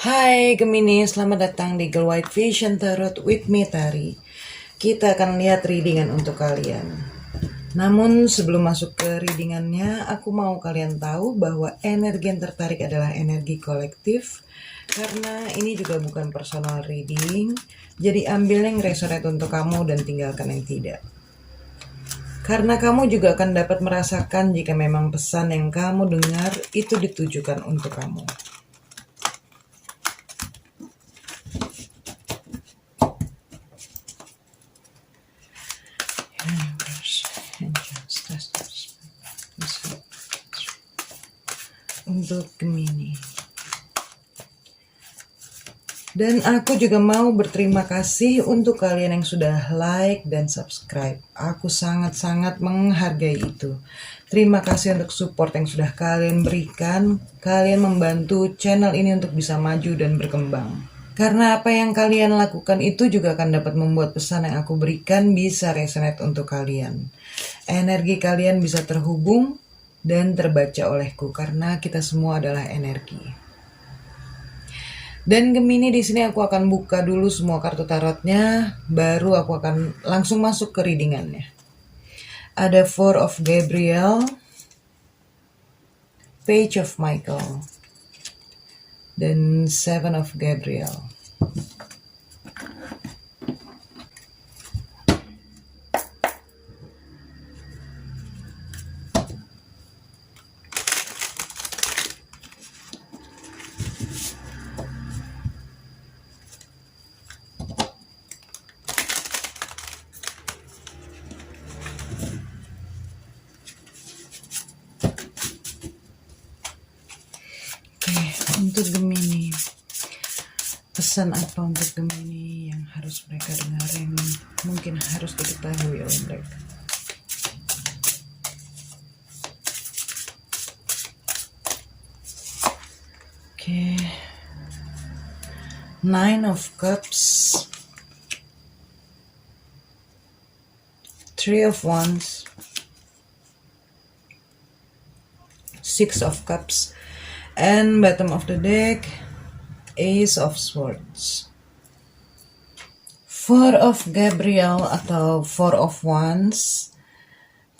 Hai Gemini, selamat datang di Girl White Vision Tarot with me Tari. Kita akan lihat readingan untuk kalian. Namun sebelum masuk ke readingannya, aku mau kalian tahu bahwa energi yang tertarik adalah energi kolektif. Karena ini juga bukan personal reading, jadi ambil yang resonate untuk kamu dan tinggalkan yang tidak. Karena kamu juga akan dapat merasakan jika memang pesan yang kamu dengar itu ditujukan untuk kamu. Untuk Gemini. Dan aku juga mau berterima kasih untuk kalian yang sudah like dan subscribe. Aku sangat-sangat menghargai itu. Terima kasih untuk support yang sudah kalian berikan. Kalian membantu channel ini untuk bisa maju dan berkembang. Karena apa yang kalian lakukan itu juga akan dapat membuat pesan yang aku berikan bisa resonate untuk kalian. Energi kalian bisa terhubung dan terbaca olehku karena kita semua adalah energi. Dan Gemini di sini aku akan buka dulu semua kartu tarotnya, baru aku akan langsung masuk ke readingannya. Ada Four of Gabriel, Page of Michael, dan Seven of Gabriel. Untuk Gemini, pesan apa untuk Gemini yang harus mereka dengar, yang mungkin harus diketahui oleh mereka? Nine of Cups, Three of Wands, Six of Cups, and bottom of the deck, Ace of Swords. Four of Gabriel atau Four of Wands,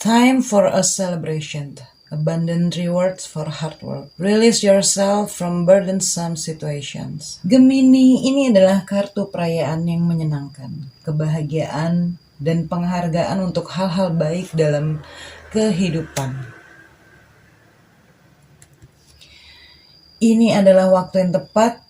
time for a celebration, abundant rewards for hard work, release yourself from burdensome situations. Gemini ini adalah kartu perayaan yang menyenangkan, kebahagiaan dan penghargaan untuk hal-hal baik dalam kehidupan. Ini adalah waktu yang tepat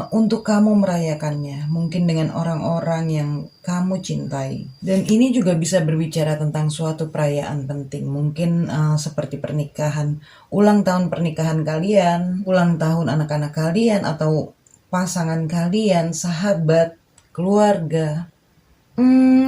untuk kamu merayakannya, mungkin dengan orang-orang yang kamu cintai. Dan ini juga bisa berbicara tentang suatu perayaan penting, mungkin seperti pernikahan, ulang tahun pernikahan kalian, ulang tahun anak-anak kalian, atau pasangan kalian, sahabat, keluarga.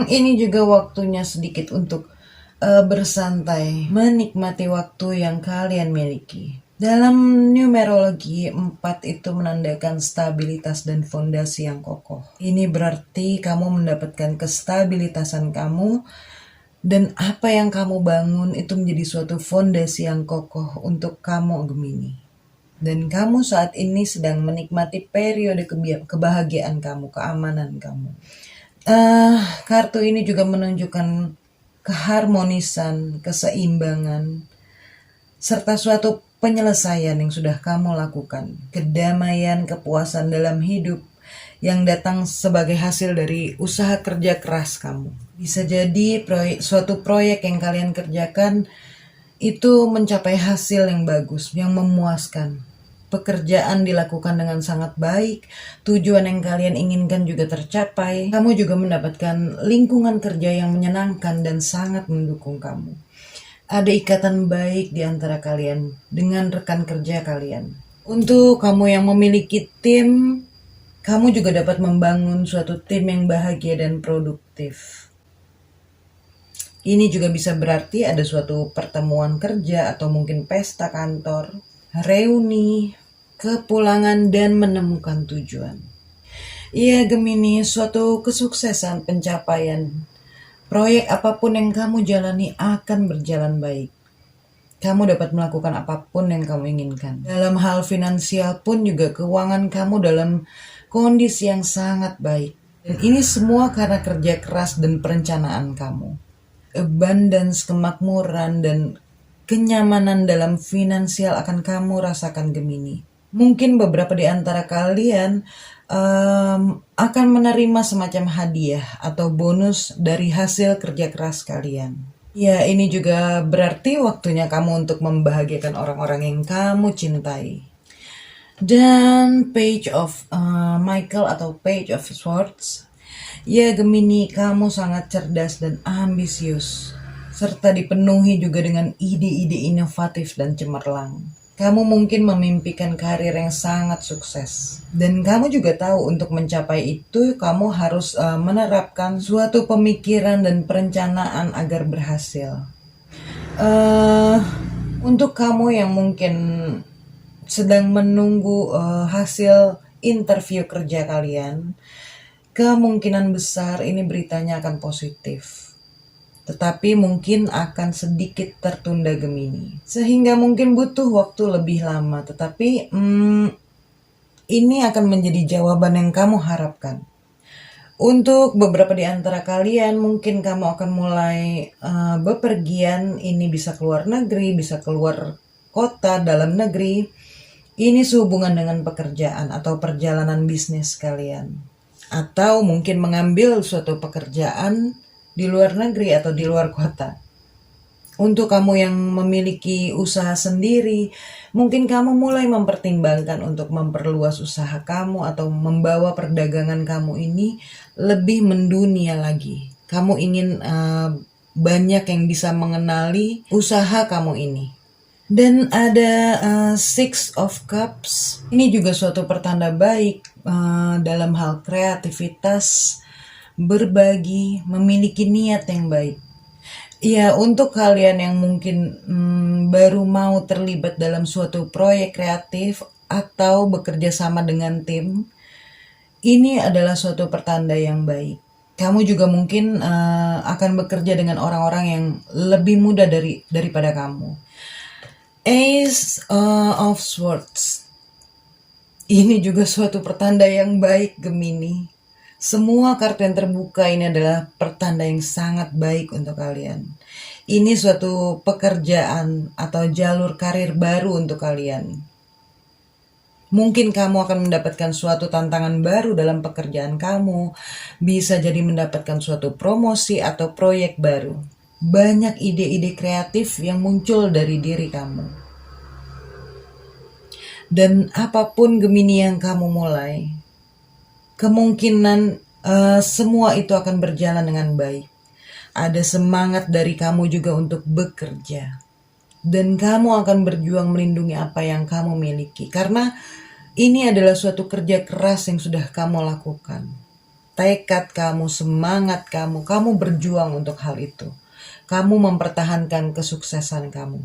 Ini juga waktunya sedikit untuk bersantai, menikmati waktu yang kalian miliki. Dalam numerologi, 4 itu menandakan stabilitas dan fondasi yang kokoh. Ini berarti kamu mendapatkan kestabilitasan kamu dan apa yang kamu bangun itu menjadi suatu fondasi yang kokoh untuk kamu Gemini. Dan kamu saat ini sedang menikmati periode kebahagiaan kamu, keamanan kamu. Kartu ini juga menunjukkan keharmonisan, keseimbangan, serta suatu penyelesaian yang sudah kamu lakukan, kedamaian, kepuasan dalam hidup yang datang sebagai hasil dari usaha kerja keras kamu. Bisa jadi suatu proyek yang kalian kerjakan itu mencapai hasil yang bagus, yang memuaskan. Pekerjaan dilakukan dengan sangat baik, tujuan yang kalian inginkan juga tercapai. Kamu juga mendapatkan lingkungan kerja yang menyenangkan dan sangat mendukung kamu. Ada ikatan baik di antara kalian dengan rekan kerja kalian. Untuk kamu yang memiliki tim, kamu juga dapat membangun suatu tim yang bahagia dan produktif. Ini juga bisa berarti ada suatu pertemuan kerja atau mungkin pesta kantor, reuni, kepulangan dan menemukan tujuan. Iya Gemini, suatu kesuksesan, pencapaian. Proyek apapun yang kamu jalani akan berjalan baik. Kamu dapat melakukan apapun yang kamu inginkan. Dalam hal finansial pun juga keuangan kamu dalam kondisi yang sangat baik. Dan ini semua karena kerja keras dan perencanaan kamu. Abundance, kemakmuran, dan kenyamanan dalam finansial akan kamu rasakan, Gemini. Mungkin beberapa di antara kalian akan menerima semacam hadiah atau bonus dari hasil kerja keras kalian. Ya, ini juga berarti waktunya kamu untuk membahagiakan orang-orang yang kamu cintai. Dan Page of Michael atau Page of Swords. Ya, Gemini, kamu sangat cerdas dan ambisius, serta dipenuhi juga dengan ide-ide inovatif dan cemerlang. Kamu mungkin memimpikan karir yang sangat sukses. Dan kamu juga tahu untuk mencapai itu kamu harus menerapkan suatu pemikiran dan perencanaan agar berhasil. Untuk kamu yang mungkin sedang menunggu hasil interview kerja kalian, kemungkinan besar ini beritanya akan positif. Tetapi mungkin akan sedikit tertunda, Gemini. Sehingga mungkin butuh waktu lebih lama. Tetapi ini akan menjadi jawaban yang kamu harapkan. Untuk beberapa di antara kalian, mungkin kamu akan mulai bepergian. Ini bisa keluar negeri, bisa keluar kota, dalam negeri. Ini sehubungan dengan pekerjaan atau perjalanan bisnis kalian. Atau mungkin mengambil suatu pekerjaan di luar negeri atau di luar kota. Untuk kamu yang memiliki usaha sendiri, mungkin kamu mulai mempertimbangkan untuk memperluas usaha kamu atau membawa perdagangan kamu ini lebih mendunia lagi. Kamu ingin banyak yang bisa mengenali usaha kamu ini. Dan ada Six of Cups. Ini juga suatu pertanda baik dalam hal kreativitas, berbagi, memiliki niat yang baik. Ya, untuk kalian yang mungkin baru mau terlibat dalam suatu proyek kreatif atau bekerja sama dengan tim, ini adalah suatu pertanda yang baik. Kamu juga mungkin akan bekerja dengan orang-orang yang lebih muda daripada kamu. Ace of Swords. Ini juga suatu pertanda yang baik, Gemini. Semua kartu yang terbuka ini adalah pertanda yang sangat baik untuk kalian. Ini suatu pekerjaan atau jalur karir baru untuk kalian. Mungkin kamu akan mendapatkan suatu tantangan baru dalam pekerjaan kamu. Bisa jadi mendapatkan suatu promosi atau proyek baru. Banyak ide-ide kreatif yang muncul dari diri kamu. Dan apapun, Gemini, yang kamu mulai, kemungkinan semua itu akan berjalan dengan baik. Ada semangat dari kamu juga untuk bekerja. Dan kamu akan berjuang melindungi apa yang kamu miliki. Karena ini adalah suatu kerja keras yang sudah kamu lakukan. Tekad kamu, semangat kamu berjuang untuk hal itu. Kamu mempertahankan kesuksesan kamu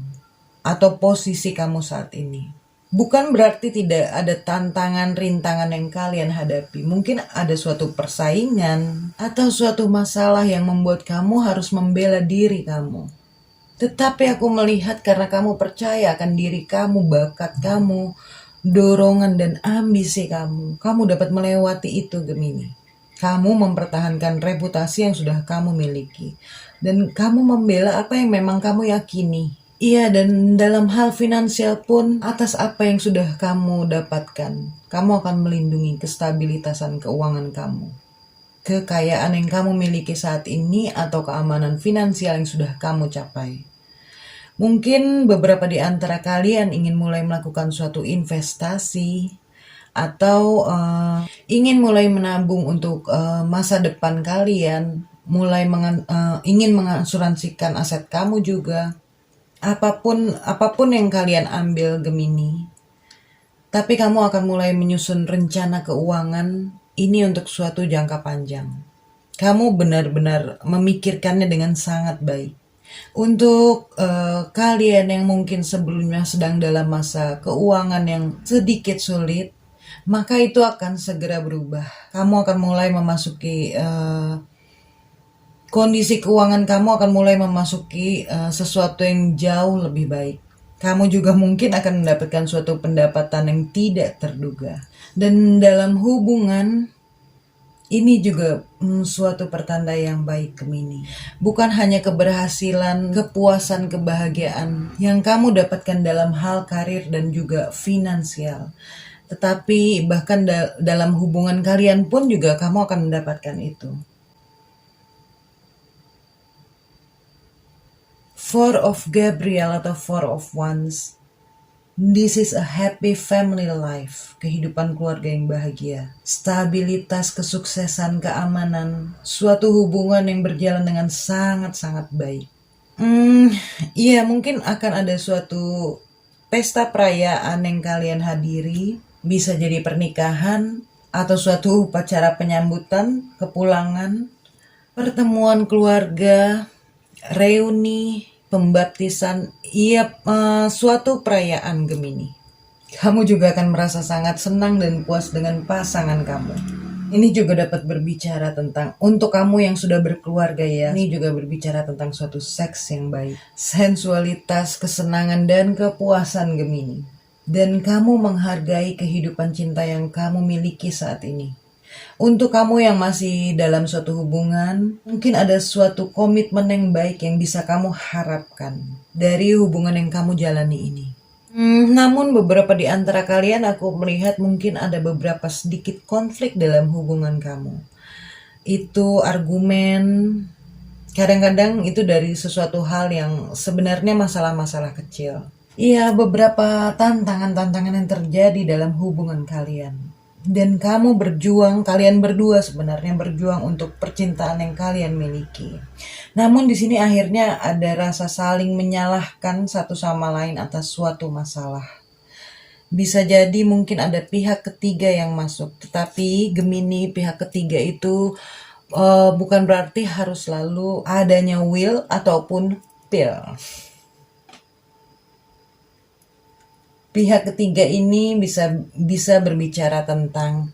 atau posisi kamu saat ini. Bukan berarti tidak ada tantangan, rintangan yang kalian hadapi. Mungkin ada suatu persaingan atau suatu masalah yang membuat kamu harus membela diri kamu. Tetapi aku melihat karena kamu percaya akan diri kamu, bakat kamu, dorongan dan ambisi kamu dapat melewati itu, Gemini. Kamu mempertahankan reputasi yang sudah kamu miliki. Dan kamu membela apa yang memang kamu yakini. Iya, dan dalam hal finansial pun, atas apa yang sudah kamu dapatkan, kamu akan melindungi kestabilitasan keuangan kamu. Kekayaan yang kamu miliki saat ini atau keamanan finansial yang sudah kamu capai. Mungkin beberapa di antara kalian ingin mulai melakukan suatu investasi atau ingin mulai menabung untuk masa depan kalian, ingin mengasuransikan aset kamu juga. Apapun yang kalian ambil, Gemini, tapi kamu akan mulai menyusun rencana keuangan ini untuk suatu jangka panjang. Kamu benar-benar memikirkannya dengan sangat baik. Untuk kalian yang mungkin sebelumnya sedang dalam masa keuangan yang sedikit sulit, maka itu akan segera berubah. Kamu akan mulai memasuki kondisi keuangan kamu akan mulai memasuki sesuatu yang jauh lebih baik. Kamu juga mungkin akan mendapatkan suatu pendapatan yang tidak terduga. Dan dalam hubungan, ini juga suatu pertanda yang baik, Gemini. Bukan hanya keberhasilan, kepuasan, kebahagiaan yang kamu dapatkan dalam hal karir dan juga finansial. Tetapi bahkan dalam hubungan kalian pun juga kamu akan mendapatkan itu. Four of Gabriel atau Four of Wands. This is a happy family life. Kehidupan keluarga yang bahagia. Stabilitas, kesuksesan, keamanan. Suatu hubungan yang berjalan dengan sangat-sangat baik. Iya, mungkin akan ada suatu pesta perayaan yang kalian hadiri. Bisa jadi pernikahan atau suatu upacara penyambutan, kepulangan, pertemuan keluarga, reuni, pembaptisan, suatu perayaan, Gemini. Kamu juga akan merasa sangat senang dan puas dengan pasangan kamu. Ini juga dapat berbicara tentang, untuk kamu yang sudah berkeluarga ya, ini juga berbicara tentang suatu seks yang baik, sensualitas, kesenangan, dan kepuasan, Gemini. Dan kamu menghargai kehidupan cinta yang kamu miliki saat ini. Untuk kamu yang masih dalam suatu hubungan, mungkin ada suatu komitmen yang baik yang bisa kamu harapkan dari hubungan yang kamu jalani ini. Namun beberapa di antara kalian aku melihat mungkin ada beberapa sedikit konflik dalam hubungan kamu. Itu argumen, kadang-kadang itu dari sesuatu hal yang sebenarnya masalah-masalah kecil. Iya, beberapa tantangan-tantangan yang terjadi dalam hubungan kalian. Dan kamu berjuang, kalian berdua sebenarnya berjuang untuk percintaan yang kalian miliki. Namun di sini akhirnya ada rasa saling menyalahkan satu sama lain atas suatu masalah. Bisa jadi mungkin ada pihak ketiga yang masuk, tetapi Gemini, pihak ketiga itu bukan berarti harus selalu adanya will ataupun pill. Pihak ketiga ini bisa berbicara tentang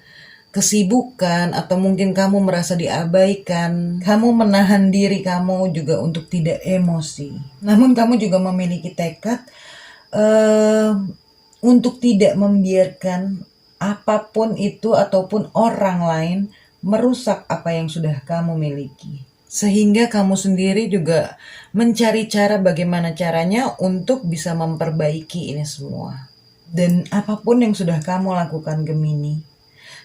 kesibukan atau mungkin kamu merasa diabaikan, kamu menahan diri kamu juga untuk tidak emosi. Namun kamu juga memiliki tekad untuk tidak membiarkan apapun itu ataupun orang lain merusak apa yang sudah kamu miliki. Sehingga kamu sendiri juga mencari cara bagaimana caranya untuk bisa memperbaiki ini semua. Dan apapun yang sudah kamu lakukan, Gemini,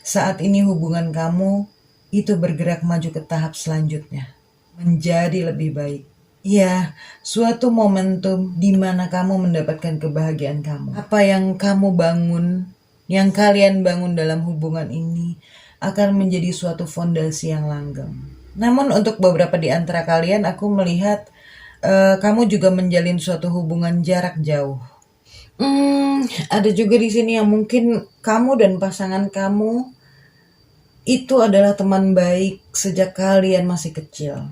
saat ini hubungan kamu itu bergerak maju ke tahap selanjutnya, menjadi lebih baik. Ya, suatu momentum di mana kamu mendapatkan kebahagiaan kamu. Apa yang kamu bangun, yang kalian bangun dalam hubungan ini akan menjadi suatu fondasi yang langgeng. Namun untuk beberapa di antara kalian, aku melihat kamu juga menjalin suatu hubungan jarak jauh. Ada juga di sini yang mungkin kamu dan pasangan kamu itu adalah teman baik sejak kalian masih kecil.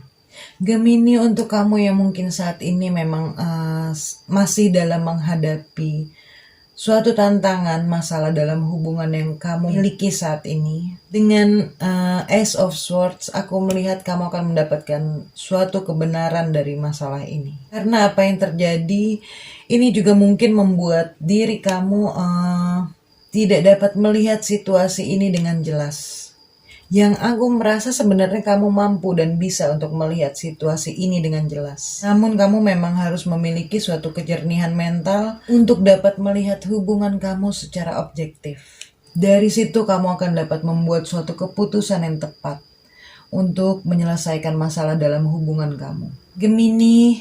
Gemini, untuk kamu yang mungkin saat ini memang masih dalam menghadapi suatu tantangan, masalah dalam hubungan yang kamu miliki saat ini. Dengan Ace of Swords, aku melihat kamu akan mendapatkan suatu kebenaran dari masalah ini. Karena apa yang terjadi, ini juga mungkin membuat diri kamu tidak dapat melihat situasi ini dengan jelas. Yang aku merasa sebenarnya kamu mampu dan bisa untuk melihat situasi ini dengan jelas. Namun kamu memang harus memiliki suatu kejernihan mental untuk dapat melihat hubungan kamu secara objektif. Dari situ kamu akan dapat membuat suatu keputusan yang tepat untuk menyelesaikan masalah dalam hubungan kamu. Gemini,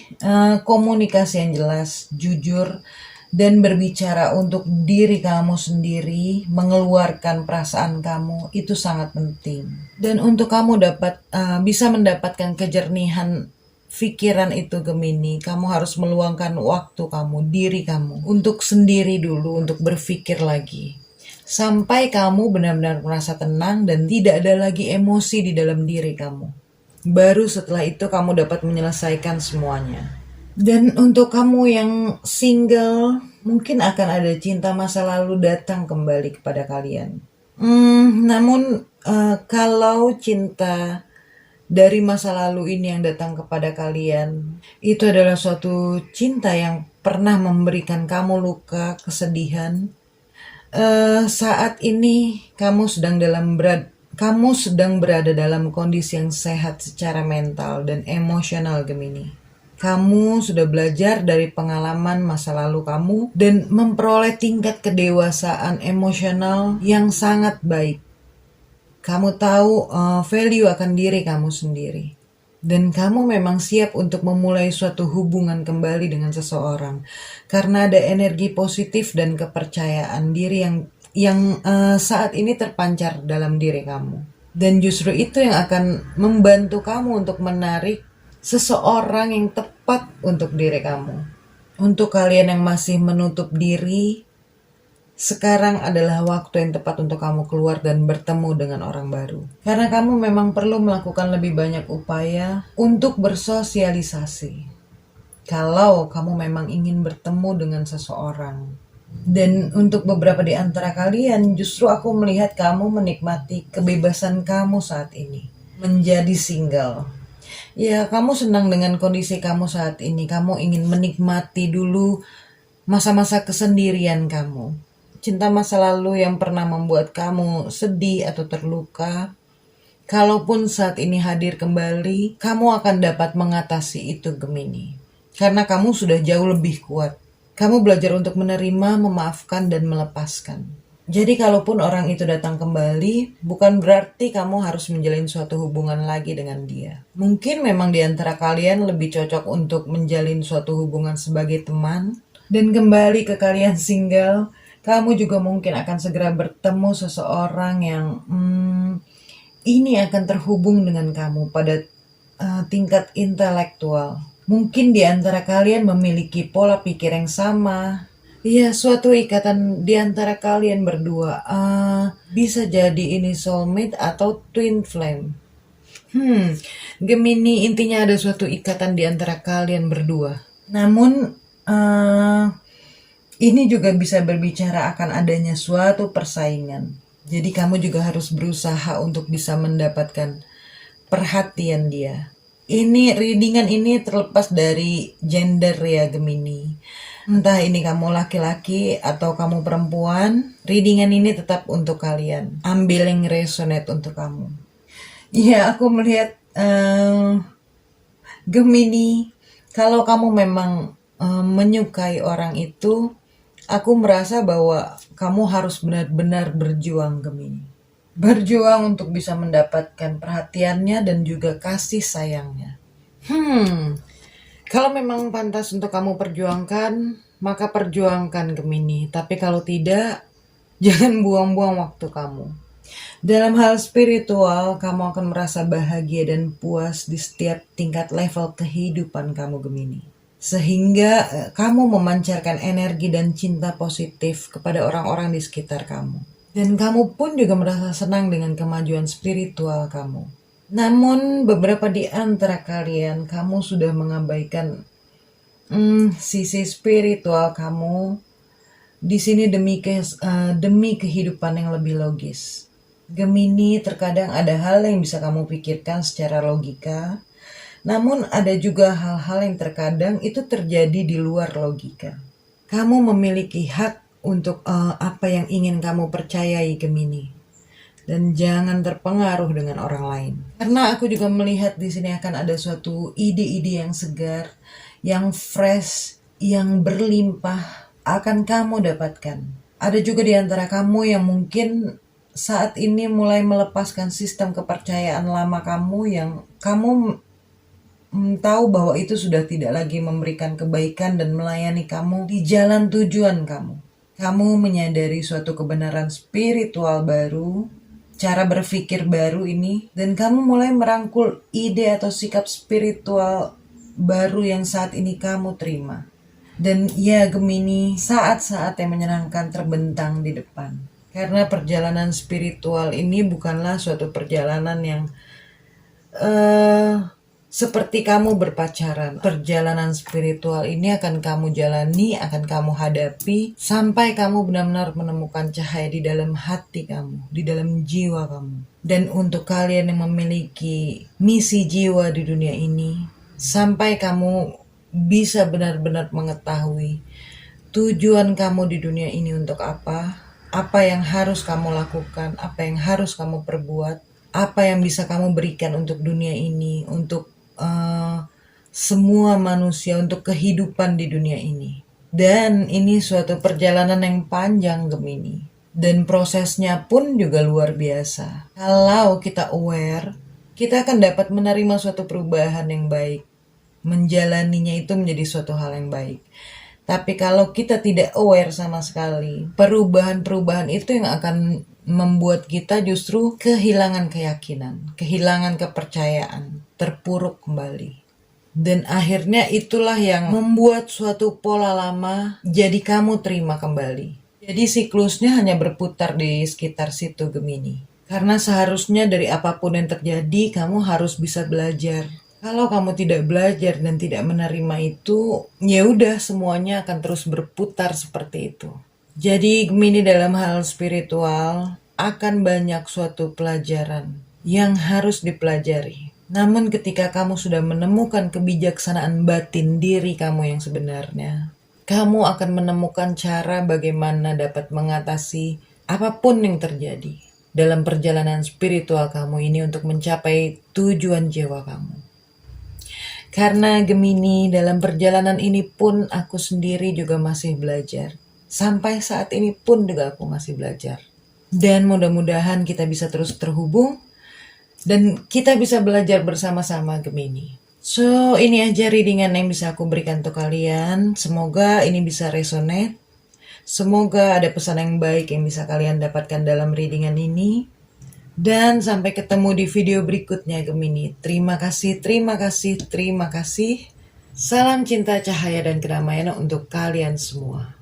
komunikasi yang jelas, jujur, dan berbicara untuk diri kamu sendiri, mengeluarkan perasaan kamu, itu sangat penting. Dan untuk kamu bisa mendapatkan kejernihan pikiran itu, Gemini, kamu harus meluangkan waktu kamu, diri kamu, untuk sendiri dulu, untuk berpikir lagi. Sampai kamu benar-benar merasa tenang dan tidak ada lagi emosi di dalam diri kamu. Baru setelah itu kamu dapat menyelesaikan semuanya. Dan untuk kamu yang single, mungkin akan ada cinta masa lalu datang kembali kepada kalian. Namun kalau cinta dari masa lalu ini yang datang kepada kalian, itu adalah suatu cinta yang pernah memberikan kamu luka, kesedihan, saat ini kamu sedang berada dalam kondisi yang sehat secara mental dan emosional, Gemini. Kamu sudah belajar dari pengalaman masa lalu kamu dan memperoleh tingkat kedewasaan emosional yang sangat baik. Kamu tahu value akan diri kamu sendiri. Dan kamu memang siap untuk memulai suatu hubungan kembali dengan seseorang. Karena ada energi positif dan kepercayaan diri yang saat ini terpancar dalam diri kamu. Dan justru itu yang akan membantu kamu untuk menarik seseorang yang tepat untuk diri kamu. Untuk kalian yang masih menutup diri, sekarang adalah waktu yang tepat untuk kamu keluar dan bertemu dengan orang baru. Karena kamu memang perlu melakukan lebih banyak upaya untuk bersosialisasi. Kalau kamu memang ingin bertemu dengan seseorang. Dan untuk beberapa di antara kalian, justru aku melihat kamu menikmati kebebasan kamu saat ini. Menjadi single. Ya, kamu senang dengan kondisi kamu saat ini. Kamu ingin menikmati dulu masa-masa kesendirian kamu. Cinta masa lalu yang pernah membuat kamu sedih atau terluka. Kalaupun saat ini hadir kembali, kamu akan dapat mengatasi itu, Gemini. Karena kamu sudah jauh lebih kuat. Kamu belajar untuk menerima, memaafkan, dan melepaskan. Jadi kalaupun orang itu datang kembali, bukan berarti kamu harus menjalin suatu hubungan lagi dengan dia. Mungkin memang di antara kalian lebih cocok untuk menjalin suatu hubungan sebagai teman, dan kembali ke kalian single, kamu juga mungkin akan segera bertemu seseorang yang ini akan terhubung dengan kamu pada tingkat intelektual. Mungkin di antara kalian memiliki pola pikir yang sama. Ya, suatu ikatan di antara kalian berdua. Bisa jadi ini soulmate atau twin flame. Gemini, intinya ada suatu ikatan di antara kalian berdua. Namun, ini juga bisa berbicara akan adanya suatu persaingan. Jadi kamu juga harus berusaha untuk bisa mendapatkan perhatian dia. Readingan ini terlepas dari gender ya, Gemini. Entah ini kamu laki-laki atau kamu perempuan, readingan ini tetap untuk kalian. Ambil yang resonate untuk kamu. Ya, aku melihat Gemini, kalau kamu memang menyukai orang itu, aku merasa bahwa kamu harus benar-benar berjuang, Gemini. Berjuang untuk bisa mendapatkan perhatiannya dan juga kasih sayangnya. Kalau memang pantas untuk kamu perjuangkan, maka perjuangkan, Gemini. Tapi kalau tidak, jangan buang-buang waktu kamu. Dalam hal spiritual, kamu akan merasa bahagia dan puas di setiap tingkat level kehidupan kamu, Gemini. Sehingga kamu memancarkan energi dan cinta positif kepada orang-orang di sekitar kamu. Dan kamu pun juga merasa senang dengan kemajuan spiritual kamu. Namun beberapa di antara kalian, kamu sudah mengabaikan sisi spiritual kamu di sini demi kehidupan yang lebih logis. Gemini, terkadang ada hal yang bisa kamu pikirkan secara logika, namun ada juga hal-hal yang terkadang itu terjadi di luar logika. Kamu memiliki hak untuk apa yang ingin kamu percayai, Gemini. Dan jangan terpengaruh dengan orang lain. Karena aku juga melihat di sini akan ada suatu ide-ide yang segar, yang fresh, yang berlimpah akan kamu dapatkan. Ada juga di antara kamu yang mungkin saat ini mulai melepaskan sistem kepercayaan lama kamu yang kamu tahu bahwa itu sudah tidak lagi memberikan kebaikan dan melayani kamu di jalan tujuan kamu. Kamu menyadari suatu kebenaran spiritual baru, cara berpikir baru ini, dan kamu mulai merangkul ide atau sikap spiritual baru yang saat ini kamu terima. Dan ya, Gemini, saat-saat yang menyenangkan terbentang di depan. Karena perjalanan spiritual ini bukanlah suatu perjalanan yang seperti kamu berpacaran. Perjalanan spiritual ini akan kamu jalani, akan kamu hadapi, sampai kamu benar-benar menemukan cahaya di dalam hati kamu, di dalam jiwa kamu. Dan untuk kalian yang memiliki misi jiwa di dunia ini, sampai kamu bisa benar-benar mengetahui tujuan kamu di dunia ini untuk apa yang harus kamu lakukan, apa yang harus kamu perbuat, apa yang bisa kamu berikan untuk dunia ini, untuk semua manusia, untuk kehidupan di dunia ini. Dan ini suatu perjalanan yang panjang, Gemini. Dan prosesnya pun juga luar biasa. Kalau kita aware, kita akan dapat menerima suatu perubahan yang baik. Menjalaninya itu menjadi suatu hal yang baik. Tapi kalau kita tidak aware sama sekali, perubahan-perubahan itu yang akan membuat kita justru kehilangan keyakinan, kehilangan kepercayaan, terpuruk kembali. Dan akhirnya itulah yang membuat suatu pola lama jadi kamu terima kembali. Jadi siklusnya hanya berputar di sekitar situ, Gemini. Karena seharusnya dari apapun yang terjadi, kamu harus bisa belajar. Kalau kamu tidak belajar dan tidak menerima itu, ya udah semuanya akan terus berputar seperti itu. Jadi Gemini dalam hal spiritual akan banyak suatu pelajaran yang harus dipelajari. Namun ketika kamu sudah menemukan kebijaksanaan batin diri kamu yang sebenarnya, kamu akan menemukan cara bagaimana dapat mengatasi apapun yang terjadi dalam perjalanan spiritual kamu ini untuk mencapai tujuan jiwa kamu. Karena Gemini, dalam perjalanan ini pun aku sendiri juga masih belajar. Sampai saat ini pun juga aku masih belajar. Dan mudah-mudahan kita bisa terus terhubung dan kita bisa belajar bersama-sama, Gemini. So, ini aja readingan yang bisa aku berikan untuk kalian. Semoga ini bisa resonate. Semoga ada pesan yang baik yang bisa kalian dapatkan dalam readingan ini. Dan sampai ketemu di video berikutnya, Gemini. Terima kasih, terima kasih, terima kasih. Salam cinta, cahaya, dan kedamaian untuk kalian semua.